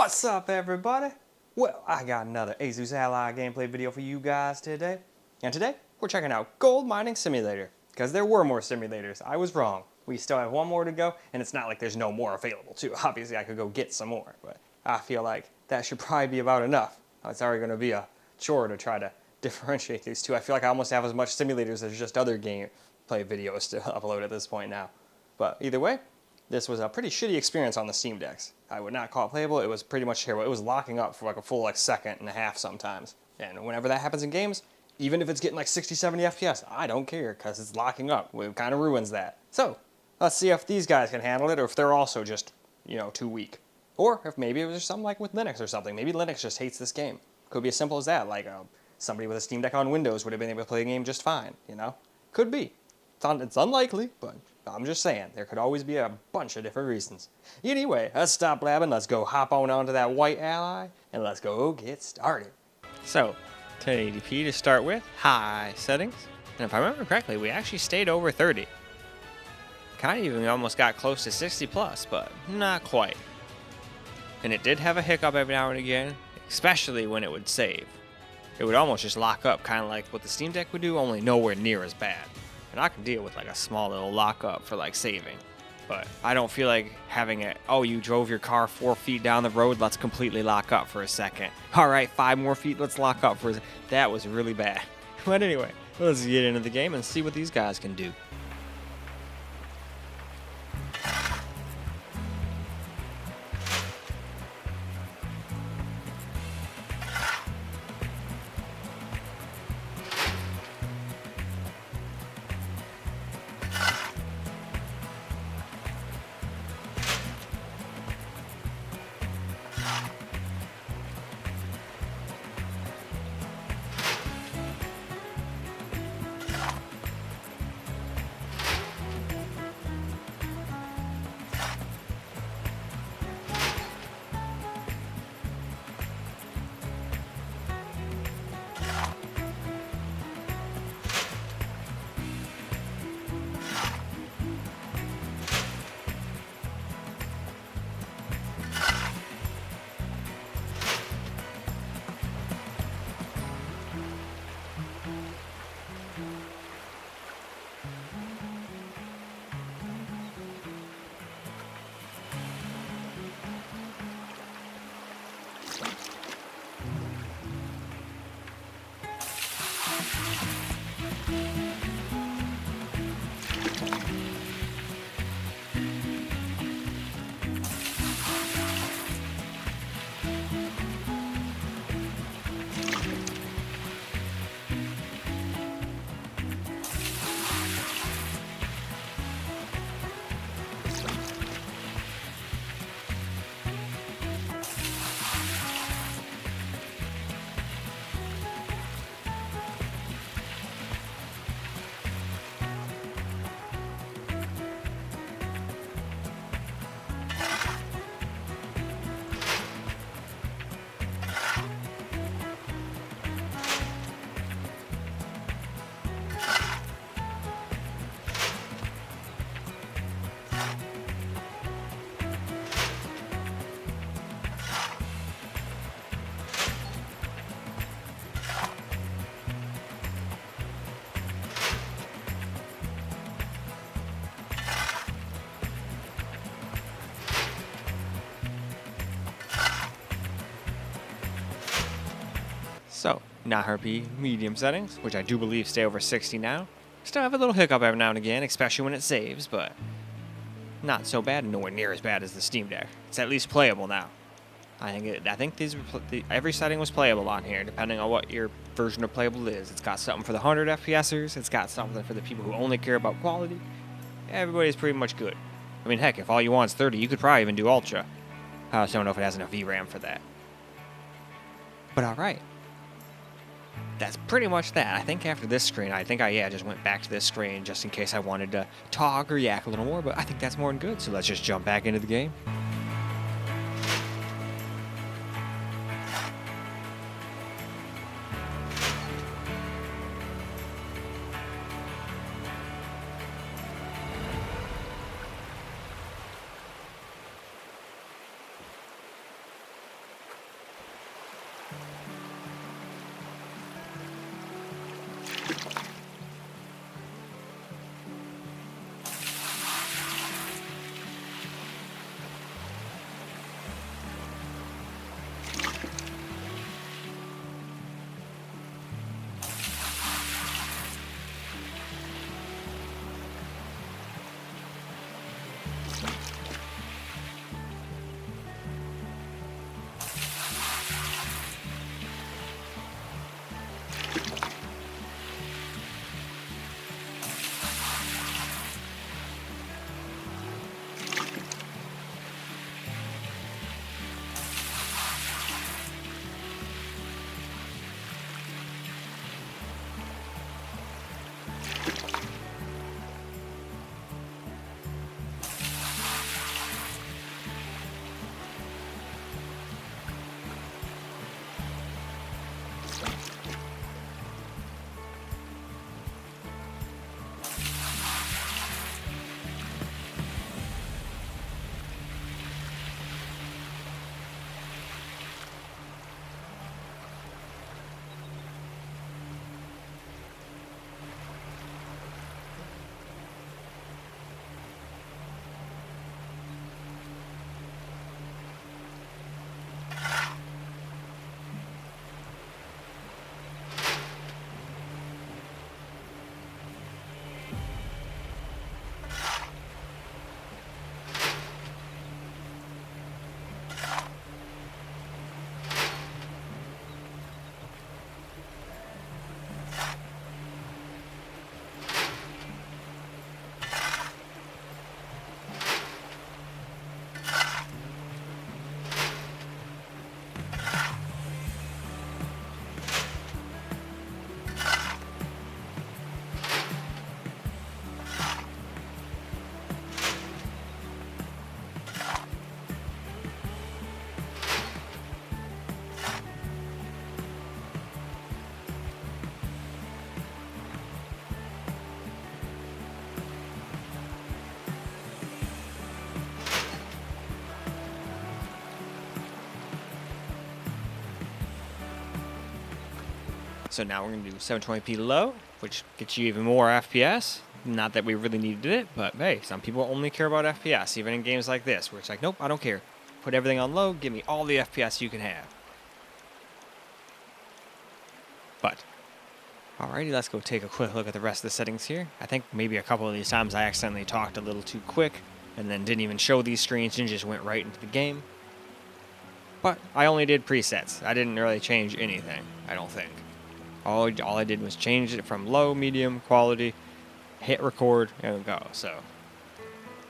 What's up, everybody? Well, I got another Asus Ally gameplay video for you guys today. And today, we're checking out Gold Mining Simulator. Because there were more simulators. I was wrong. We still have one more to go, and it's not like there's no more available, too. Obviously, I could go get some more, but I feel like that should probably be about enough. It's already going to be a chore to try to differentiate these two. I feel like I almost have as much simulators as just other gameplay videos to upload at this point now. But either way, this was a pretty shitty experience on the Steam Decks. I would not call it playable. It was pretty much terrible. It was locking up for like a full second and a half sometimes. And whenever that happens in games, even if it's getting like 60, 70 FPS, I don't care because it's locking up. It kind of ruins that. So let's see if these guys can handle it or if they're also just, too weak. Or if maybe it was something like with Linux or something. Maybe Linux just hates this game. Could be as simple as that. Like somebody with a Steam Deck on Windows would have been able to play the game just fine, Could be. It's unlikely, but I'm just saying, there could always be a bunch of different reasons. Anyway, let's stop blabbing, let's go hop on onto that white Ally, and let's go get started. So, 1080p to start with, high settings, and if I remember correctly, we actually stayed over 30. Kind of even almost got close to 60 plus, but not quite. And it did have a hiccup every now and again, especially when it would save. It would almost just lock up, kind of like what the Steam Deck would do, only nowhere near as bad. And I can deal with like a small little lockup for like saving. But I don't feel like having it, oh, you drove your car 4 feet down the road, let's completely lock up for a second. All right, 5 more feet, let's lock up for a second. That was really bad. But anyway, let's get into the game and see what these guys can do. So, not RP medium settings, which I do believe stay over 60 now. Still have a little hiccup every now and again, especially when it saves, but not so bad, nowhere near as bad as the Steam Deck. It's at least playable now. I think every setting was playable on here, depending on what your version of playable is. It's got something for the 100 FPSers, it's got something for the people who only care about quality. Everybody's pretty much good. I mean, heck, if all you want is 30, you could probably even do Ultra. I just don't know if it has enough VRAM for that. But alright. That's pretty much that. I think after this screen, I just went back to this screen just in case I wanted to talk or yak a little more, but I think that's more than good, so let's just jump back into the game. So now we're going to do 720p low, which gets you even more FPS. Not that we really needed it, but hey, some people only care about FPS, even in games like this, where it's like, nope, I don't care. Put everything on low, give me all the FPS you can have. But, alrighty, let's go take a quick look at the rest of the settings here. I think maybe a couple of these times I accidentally talked a little too quick, and then didn't even show these screens and just went right into the game. But I only did presets. I didn't really change anything, I don't think. All I did was change it from low, medium, quality, hit record, and go. So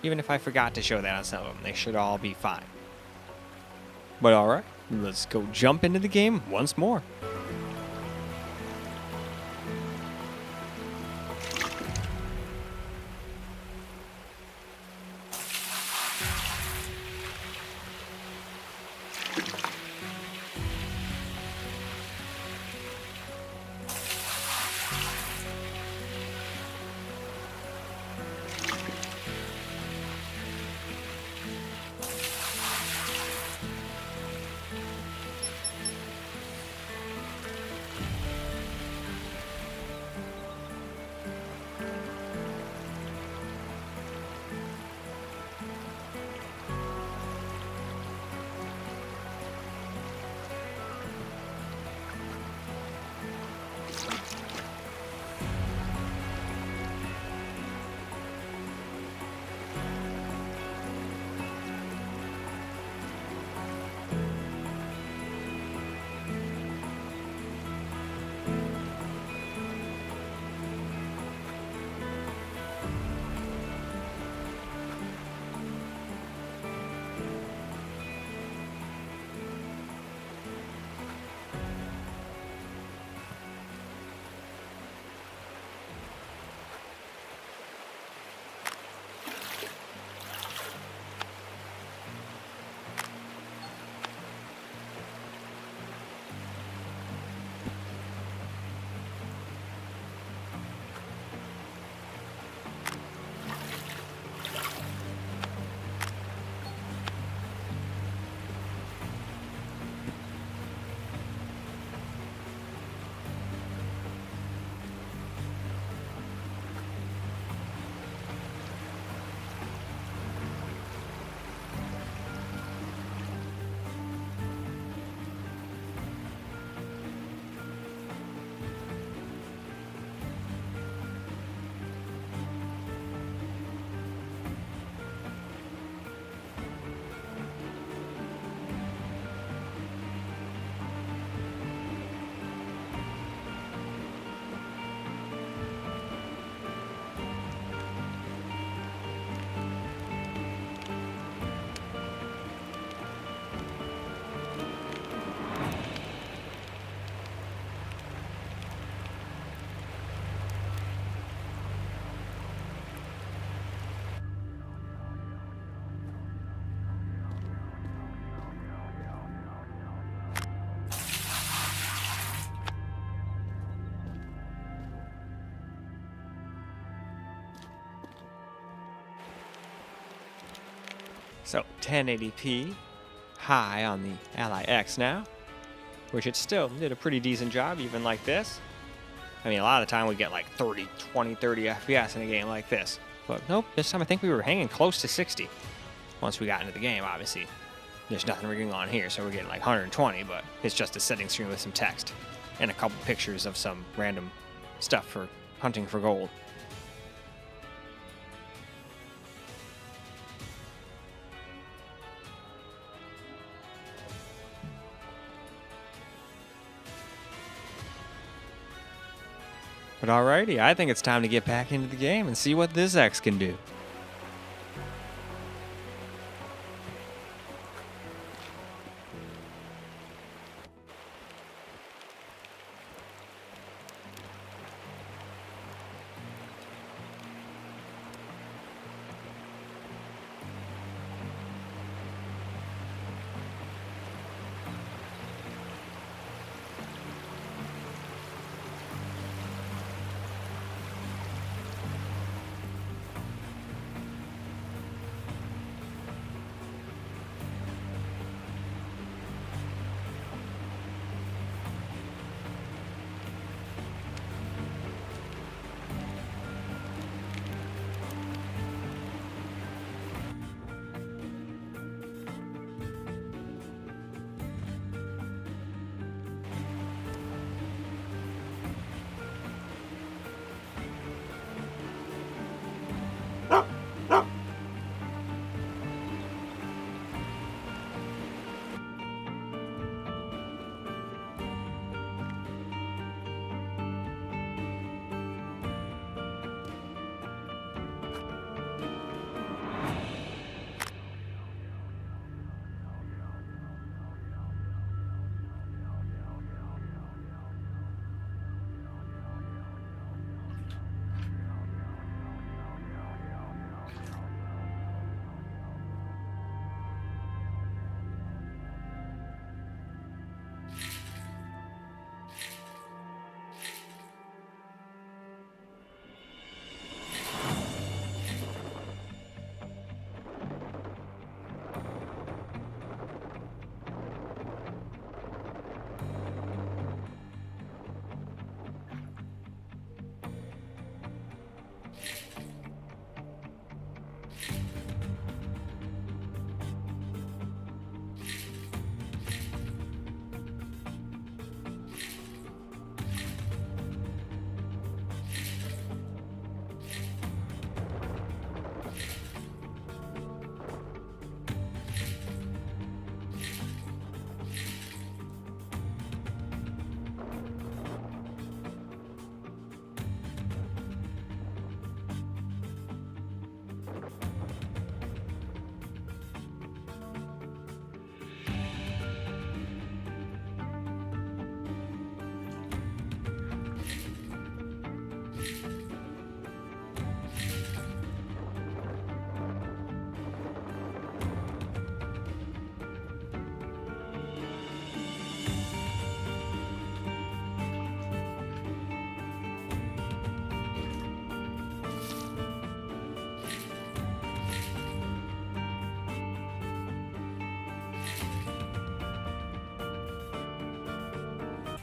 even if I forgot to show that on some of them, they should all be fine. But alright, let's go jump into the game once more. So 1080p high on the Ally X now, which it still did a pretty decent job even like this. I mean, a lot of the time we get like 30 FPS in a game like this. But nope, this time I think we were hanging close to 60. Once we got into the game, obviously. There's nothing rigging on here, so we're getting like 120, but it's just a setting screen with some text and a couple pictures of some random stuff for hunting for gold. But alrighty, I think it's time to get back into the game and see what this X can do.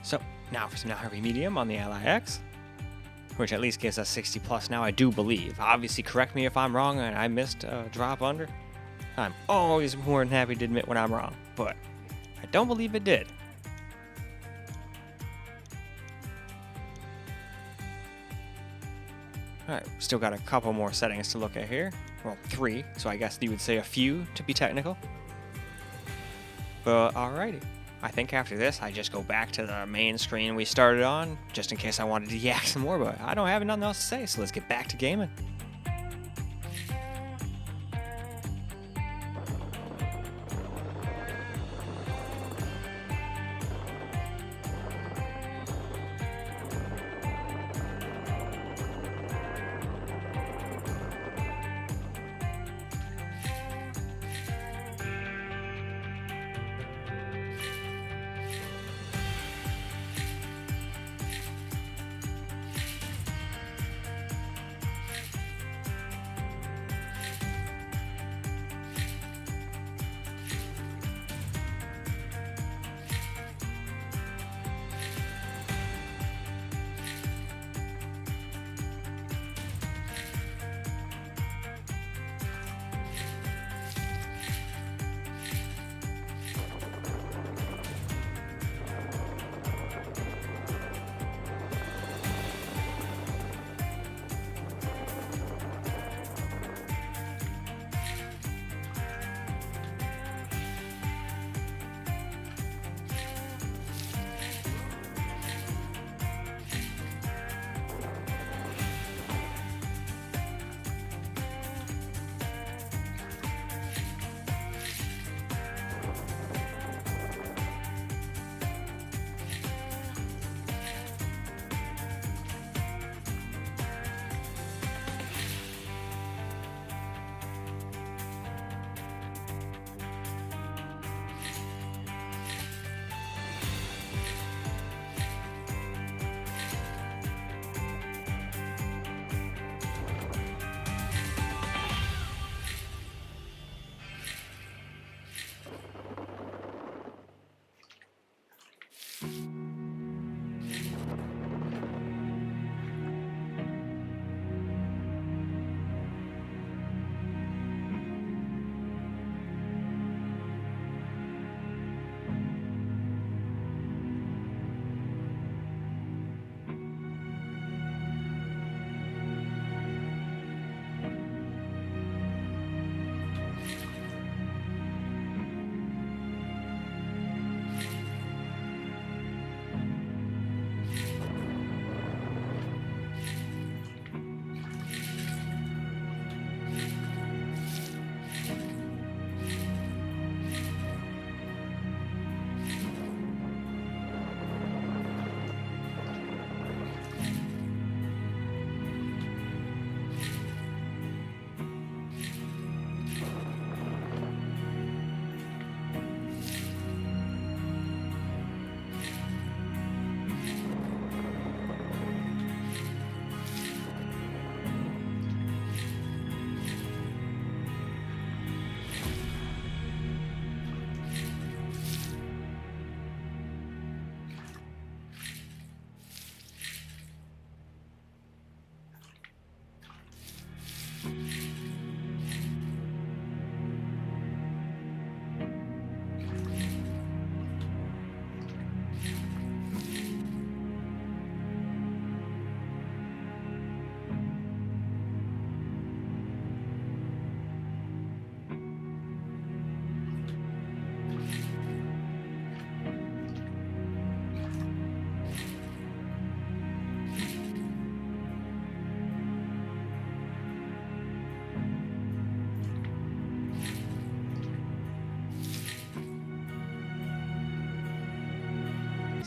So now for some heavy medium on the Ally X, which at least gives us 60 plus now, I do believe. Obviously, correct me if I'm wrong and I missed a drop under. I'm always more than happy to admit when I'm wrong, but I don't believe it did. Alright, still got a couple more settings to look at here. Well, 3, so I guess you would say a few to be technical. But alrighty. I think after this, I just go back to the main screen we started on, just in case I wanted to yak some more, but I don't have nothing else to say, so let's get back to gaming.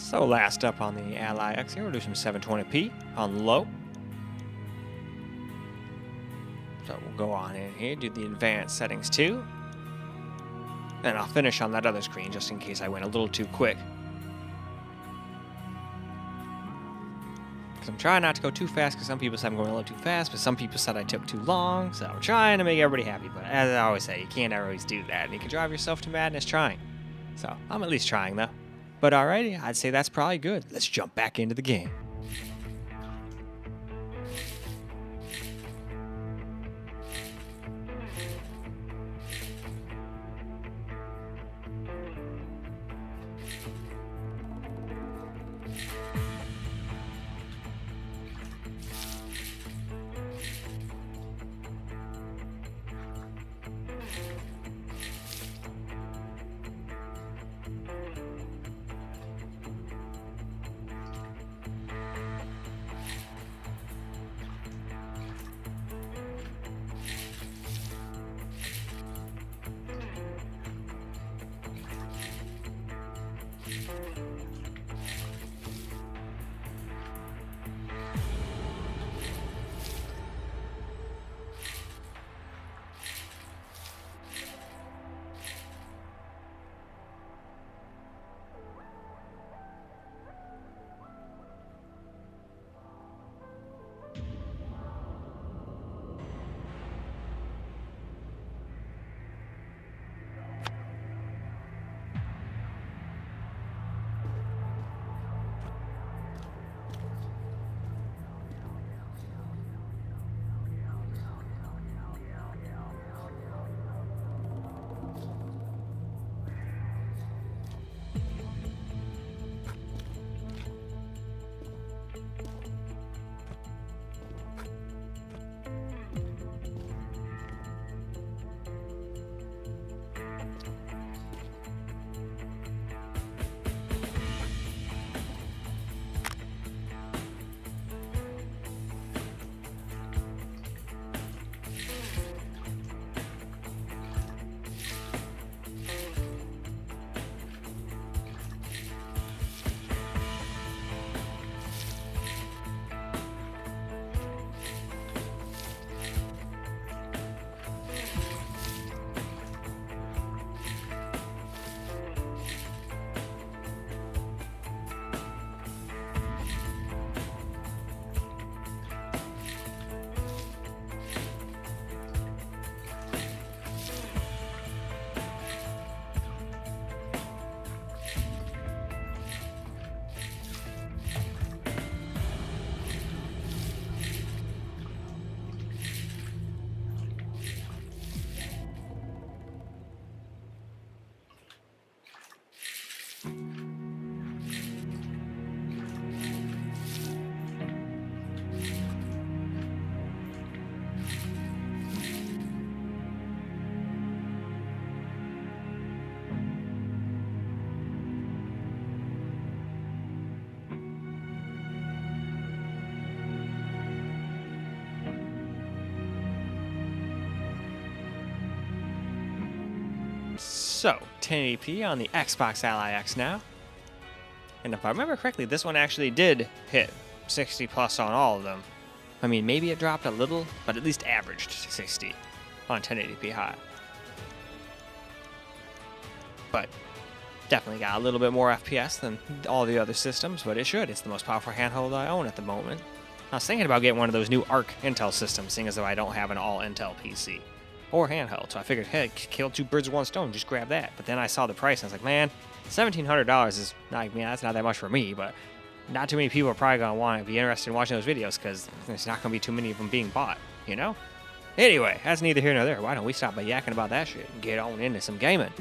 So last up on the Ally X here, we'll do some 720p on low. So we'll go on in here, do the advanced settings too. And I'll finish on that other screen just in case I went a little too quick. Because I'm trying not to go too fast, because some people said I'm going a little too fast, but some people said I took too long, so I'm trying to make everybody happy. But as I always say, you can't always do that, and you can drive yourself to madness trying. So I'm at least trying though. But alrighty, I'd say that's probably good. Let's jump back into the game. So, 1080p on the Xbox Ally X now. And if I remember correctly, this one actually did hit 60 plus on all of them. I mean, maybe it dropped a little, but at least averaged 60 on 1080p high. But definitely got a little bit more FPS than all the other systems, but it should. It's the most powerful handheld I own at the moment. I was thinking about getting one of those new ARC Intel systems, seeing as though I don't have an all-Intel PC. Or handheld, so I figured, hey, kill two birds with one stone, just grab that. But then I saw the price, and I was like, man, $1,700 is not, I mean, that's not that much for me, but not too many people are probably going to want to be interested in watching those videos, because there's not going to be too many of them being bought, you know? Anyway, that's neither here nor there. Why don't we stop by yakking about that shit and get on into some gaming?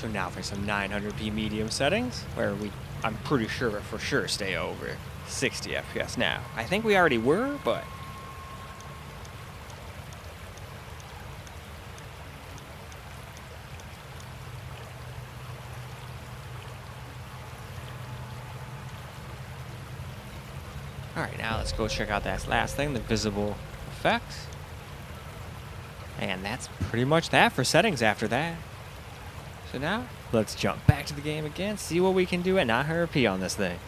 So now for some 900p medium settings, where I'm pretty sure for sure stay over 60 FPS now. I think we already were, but alright, now let's go check out that last thing, the visible effects. And that's pretty much that for settings after that. So now, let's jump back to the game again, see what we can do at 900p on this thing.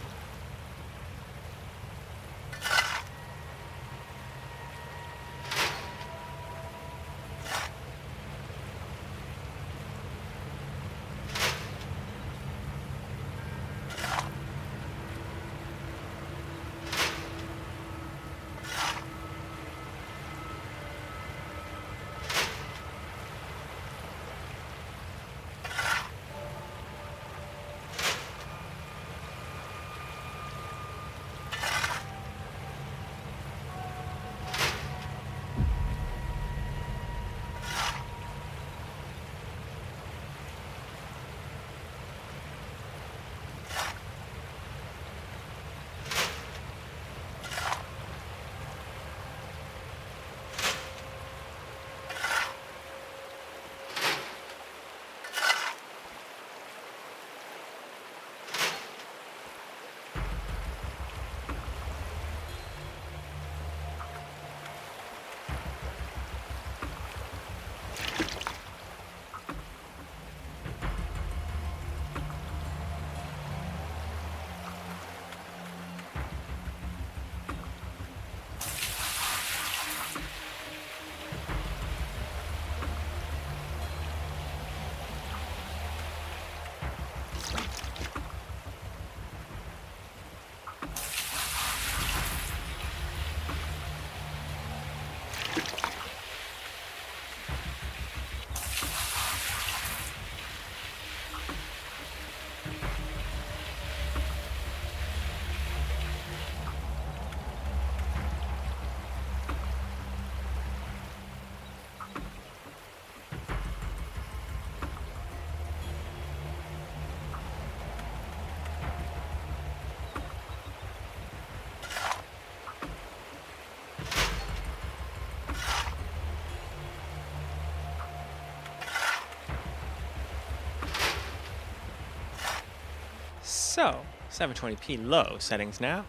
So, 720p low settings now.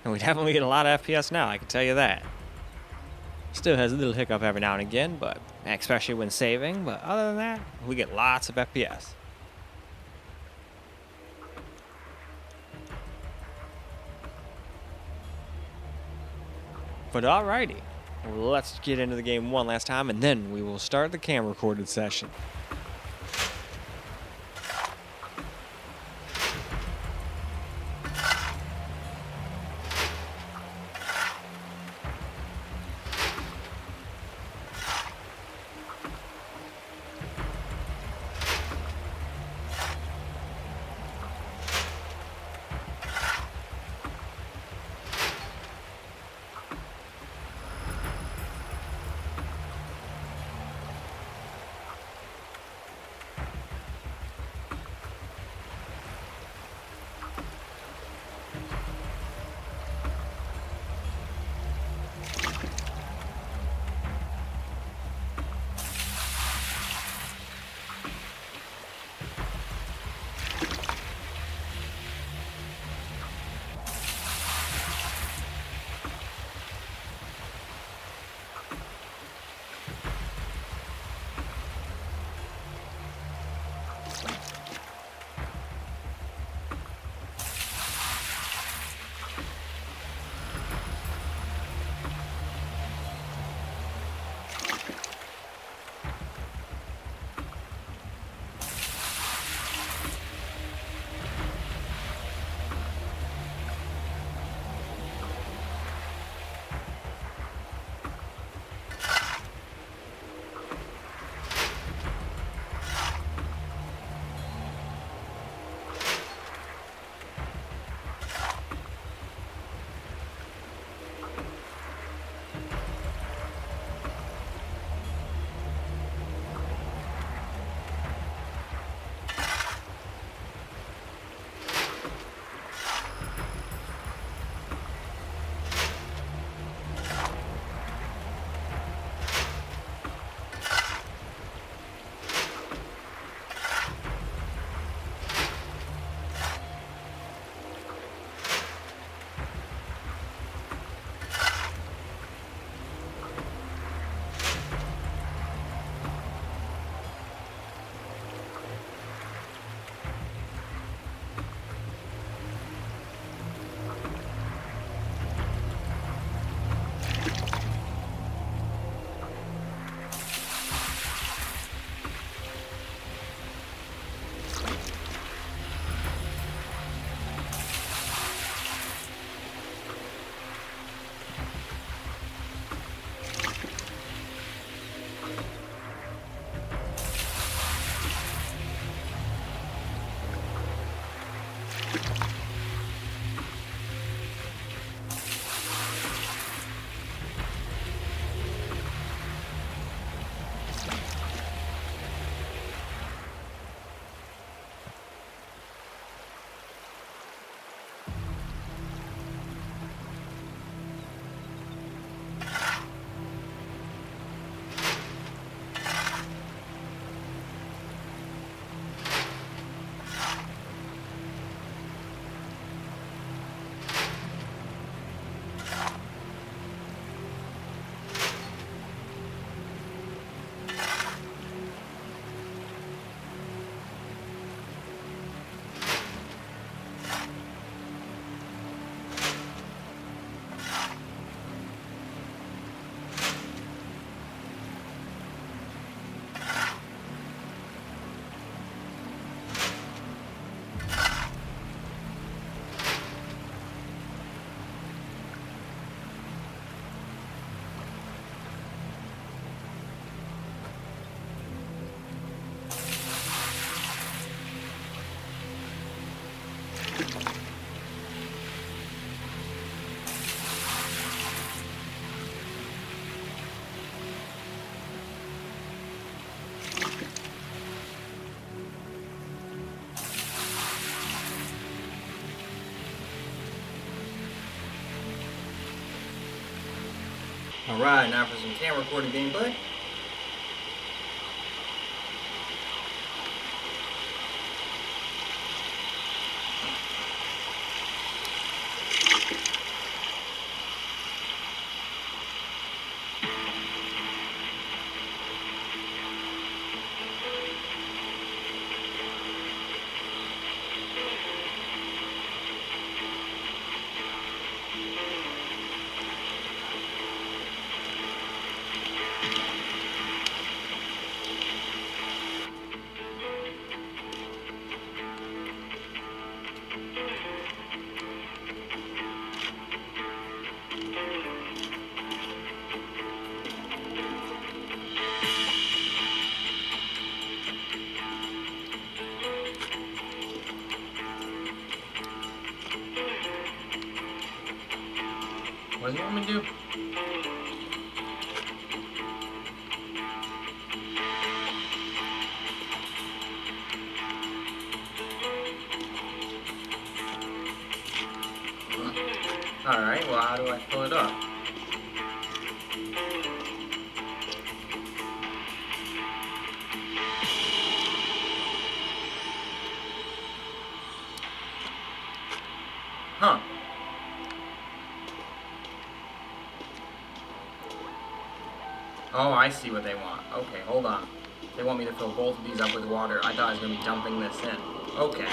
And we definitely get a lot of FPS now, I can tell you that. Still has a little hiccup every now and again, but especially when saving, but other than that, we get lots of FPS. But alrighty, let's get into the game one last time, and then we will start the camera recorded session. Alright, now for some camera recording gameplay. What do you want me to do? Alright, well, how do I fill it up? Huh. Oh, I see what they want. Okay, hold on. They want me to fill both of these up with water. I thought I was going to be dumping this in. Okay.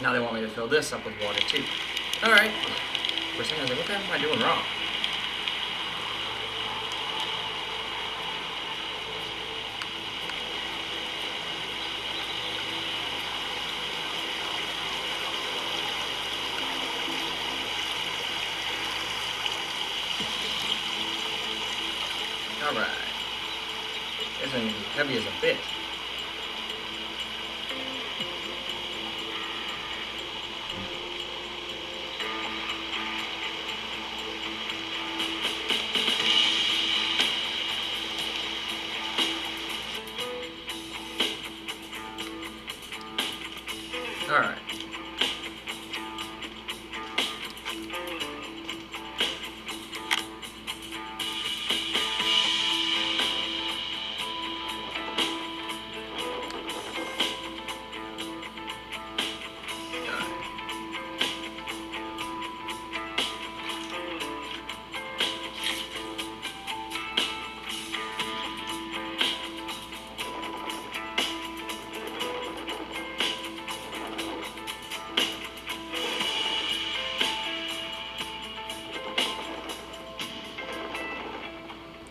Now they want me to fill this up with water, too. Alright. For a second, I was like, what the hell am I doing wrong? Alright. This thing is heavy as a bitch. Alright.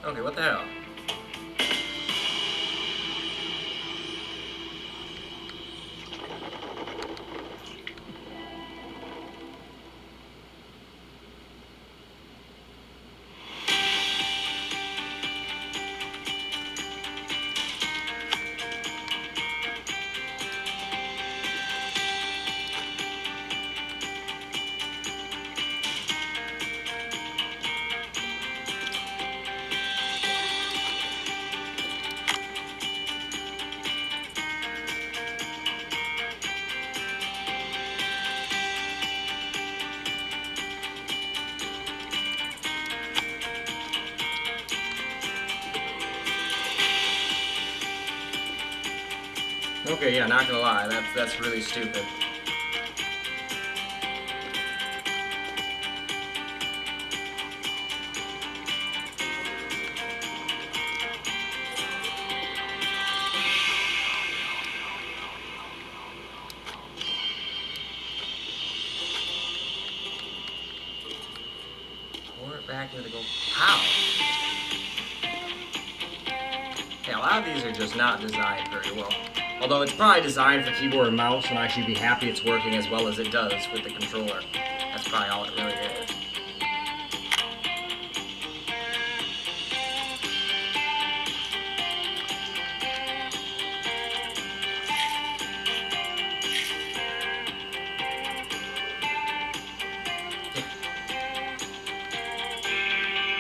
Okay, what the hell? Okay, yeah, not gonna lie, that's really stupid. Pour it back into the gold. How? Yeah, a lot of these are just not designed very well. Although it's probably designed for keyboard and mouse, and I should be happy it's working as well as it does with the controller. That's probably all it really is.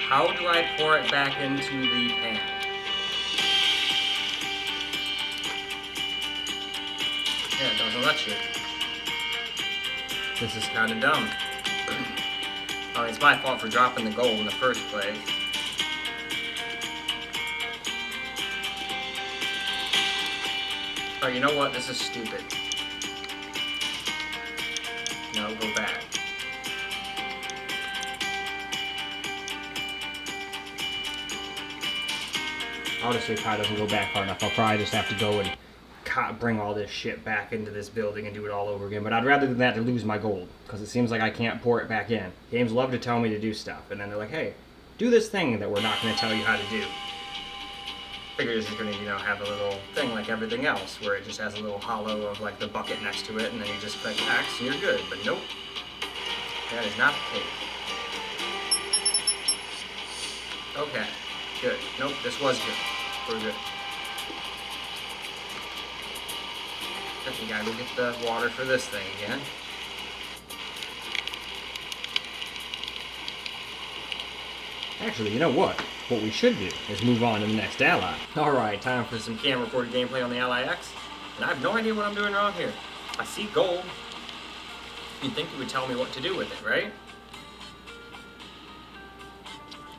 How do I pour it back into the pan? Yeah, it doesn't let you. This is kind of dumb. I mean, it's my fault for dropping the gold in the first place. Oh, you know what? This is stupid. No, go back. Honestly, it probably doesn't go back far enough. I'll probably just have to go and bring all this shit back into this building and do it all over again. But I'd rather than that to lose my gold, because it seems like I can't pour it back in. Games love to tell me to do stuff, and then they're like, hey, do this thing that we're not going to tell you how to do. Figure it's just going to, you know, have a little thing like everything else, where it just has a little hollow of like the bucket next to it, and then you just click X and you're good. But nope, that is not the case. Okay, good. Nope, this was good. We're good. You gotta go get the water for this thing again. Actually, you know what? What we should do is move on to the next ally. Alright, time for some camera recorded gameplay on the Ally X. And I have no idea what I'm doing wrong here. I see gold. You'd think it would tell me what to do with it, right?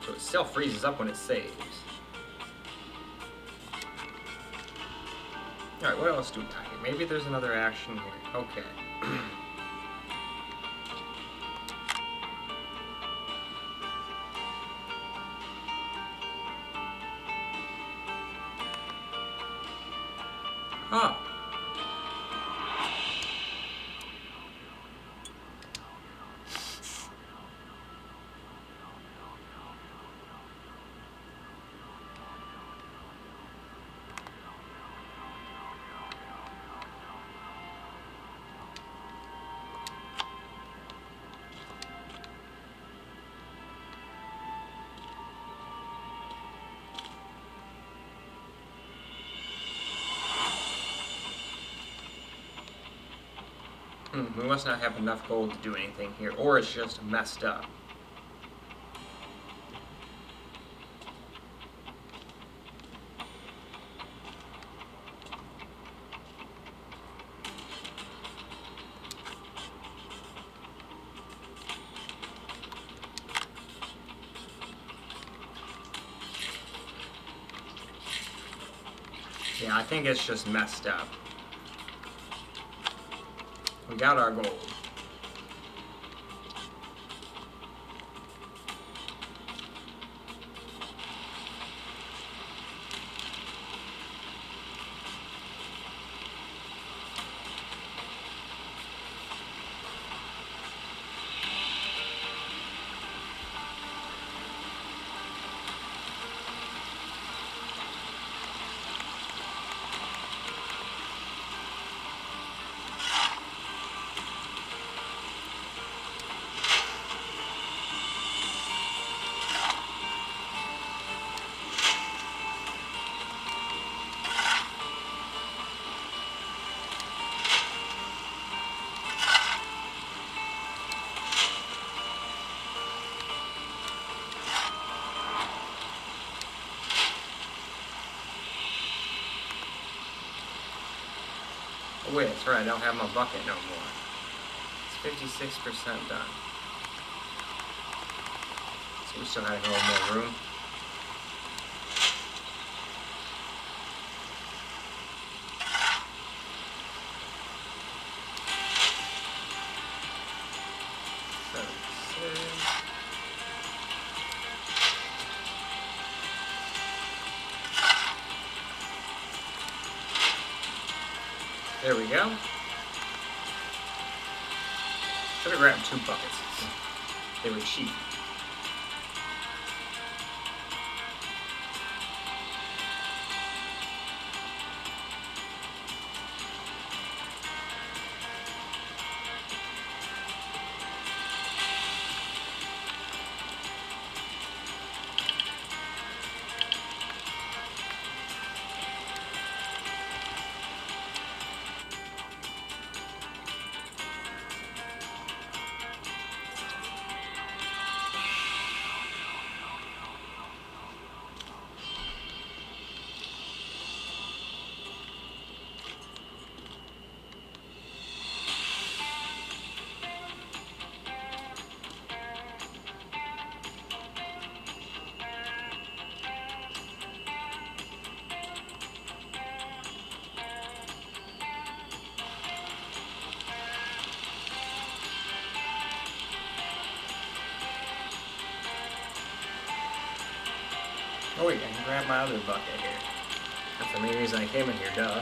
So it still freezes up when it saves. Alright, what else do we got here? Maybe there's another action here. Okay. Oh. We must not have enough gold to do anything here, or it's just messed up. Yeah, I think it's just messed up. We got our gold. Oh wait, that's right, I don't have my bucket no more. It's 56% done. So we still have a little more room. There we go. Should have grabbed 2 buckets. They were cheap. Oh wait, I can grab my other bucket here. That's the main reason I came in here, duh.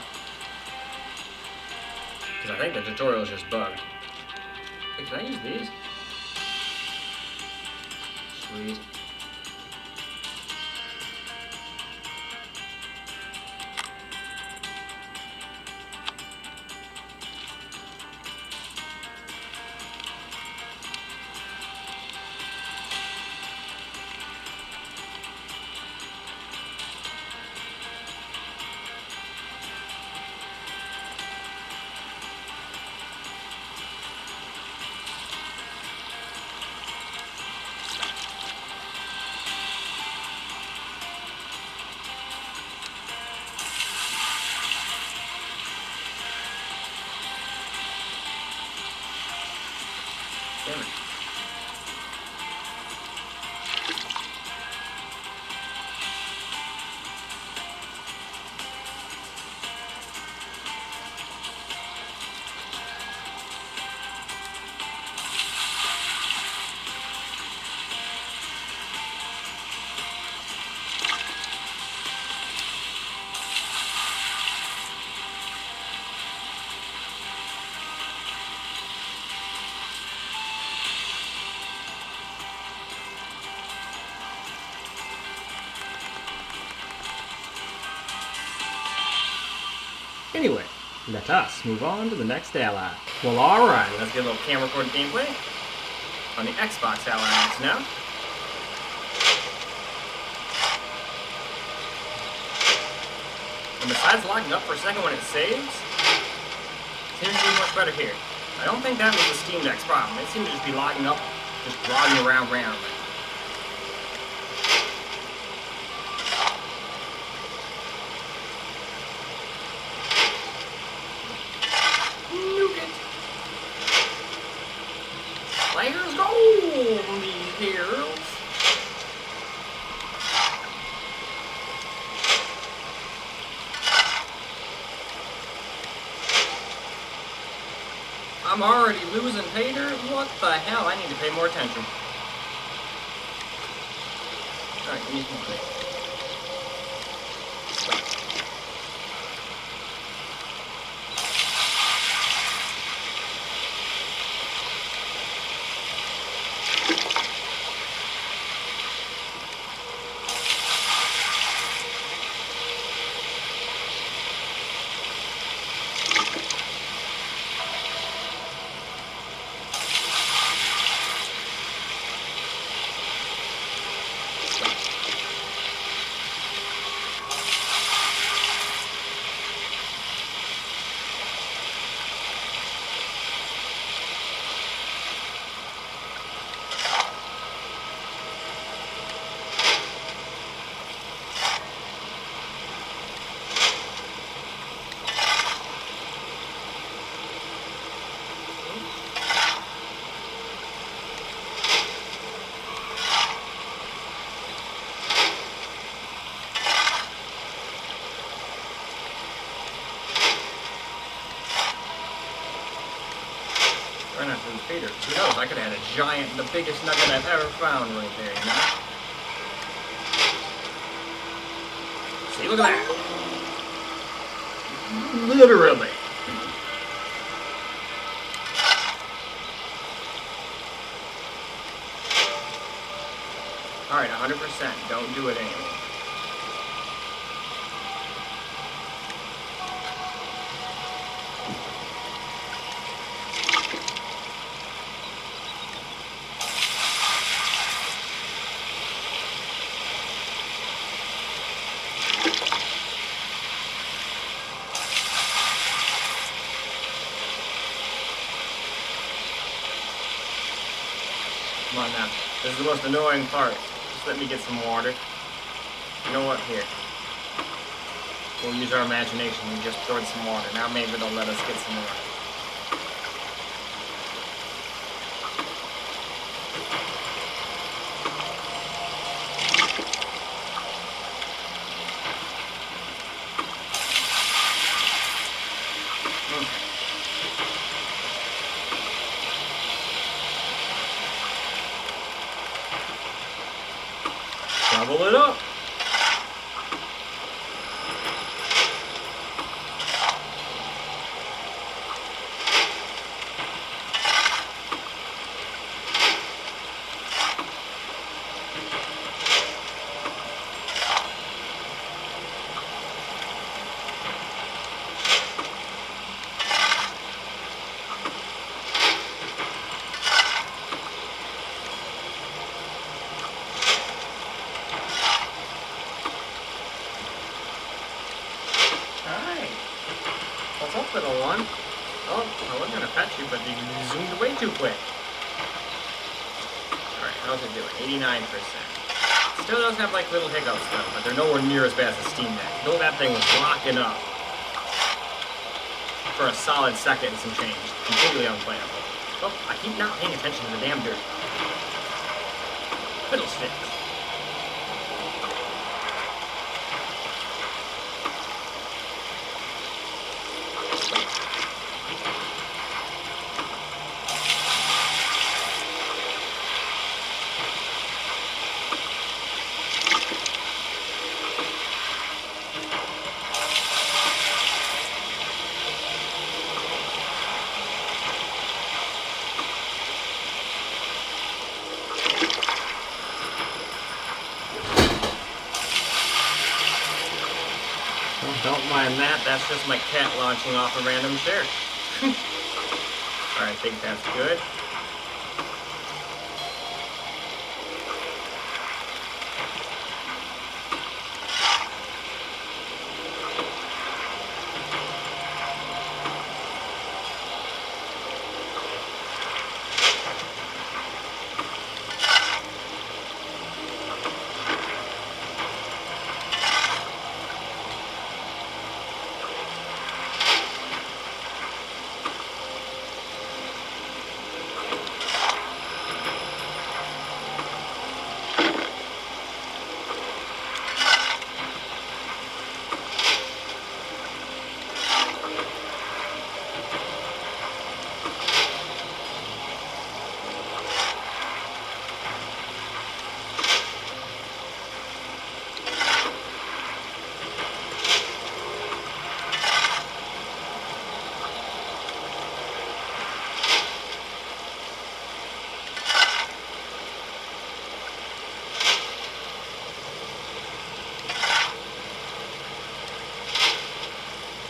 Because I think the tutorial is just bugged. Wait, can I use these? Sweet. Damn it. Anyway, let us move on to the next ally. Well, alright, let's get a little camera recorded gameplay on the Xbox Ally X now. And besides locking up for a second when it saves, it seems to be much better here. I don't think that was the Steam Deck's problem. It seemed to just be locking up, just driving around randomly. Players go on these heroes. I'm already losing Pater. What the hell? I need to pay more attention. Alright, give me some money. not to lose Peter. Who knows? I could have had a giant, the biggest nugget I've ever found right there, you know? See, look at that. Literally. Alright, 100%. Don't do it anymore. Come on now. This is the most annoying part. Just let me get some water. You know what? Here. We'll use our imagination and just pour in some water. Now maybe they'll let us get some water. Double it up. What's up, little one? Oh, I was gonna pet you, but you zoomed away too quick. Alright, how's it doing? 89%. Still does have like little hiccups though, but they're nowhere near as bad as the Steam Deck. Though that thing was locking up for a solid second and some change. Completely unplayable. Oh, I keep not paying attention to the damn dirt. Fiddlesticks. Don't mind that, that's just my cat launching off a random chair. Alright, I think that's good.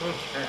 Okay.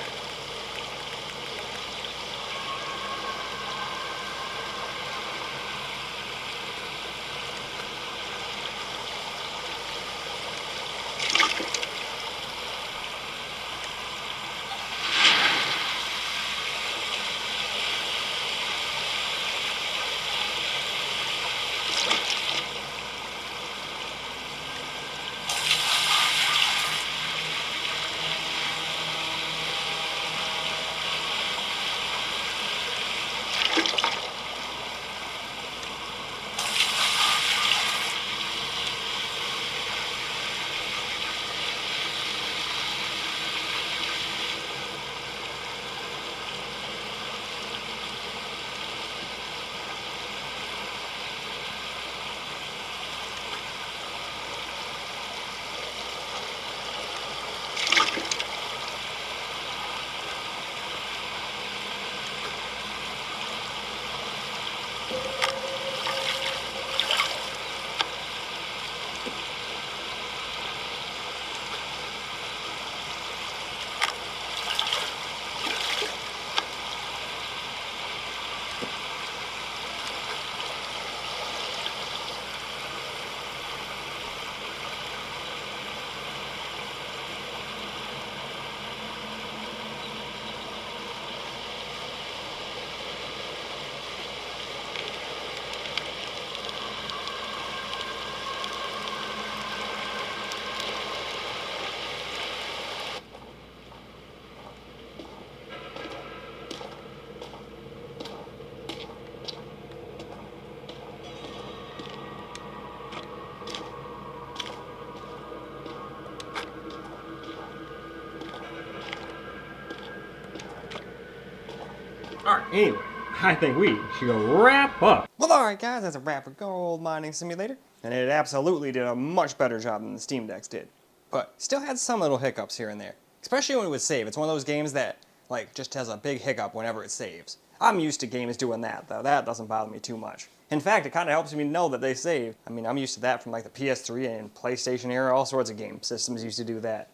Anyway, I think we should go wrap up. Well, alright guys, that's a wrap for Gold Mining Simulator. And it absolutely did a much better job than the Steam Decks did. But still had some little hiccups here and there. Especially when it would save. It's one of those games that, like, just has a big hiccup whenever it saves. I'm used to games doing that, though. That doesn't bother me too much. In fact, it kind of helps me know that they save. I mean, I'm used to that from like the PS3 and PlayStation era. All sorts of game systems used to do that.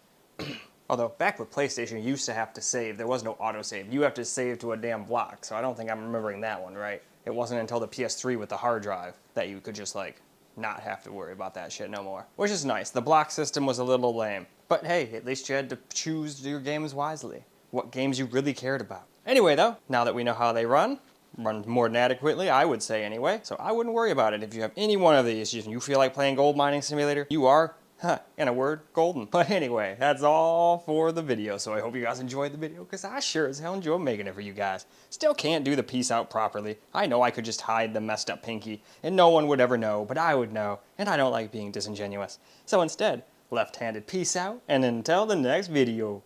Although, back with PlayStation, you used to have to save. There was no autosave. You have to save to a damn block, so I don't think I'm remembering that one right. It wasn't until the PS3 with the hard drive that you could just, like, not have to worry about that shit no more. Which is nice. The block system was a little lame. But hey, at least you had to choose your games wisely. What games you really cared about. Anyway, though, now that we know how they run more than adequately, I would say anyway, so I wouldn't worry about it. If you have any one of these and you feel like playing Gold Mining Simulator, you are, in a word, golden. But anyway, that's all for the video, so I hope you guys enjoyed the video, because I sure as hell enjoy making it for you guys. Still can't do the peace out properly. I know I could just hide the messed up pinky, and no one would ever know, but I would know, and I don't like being disingenuous. So instead, left-handed peace out, and until the next video.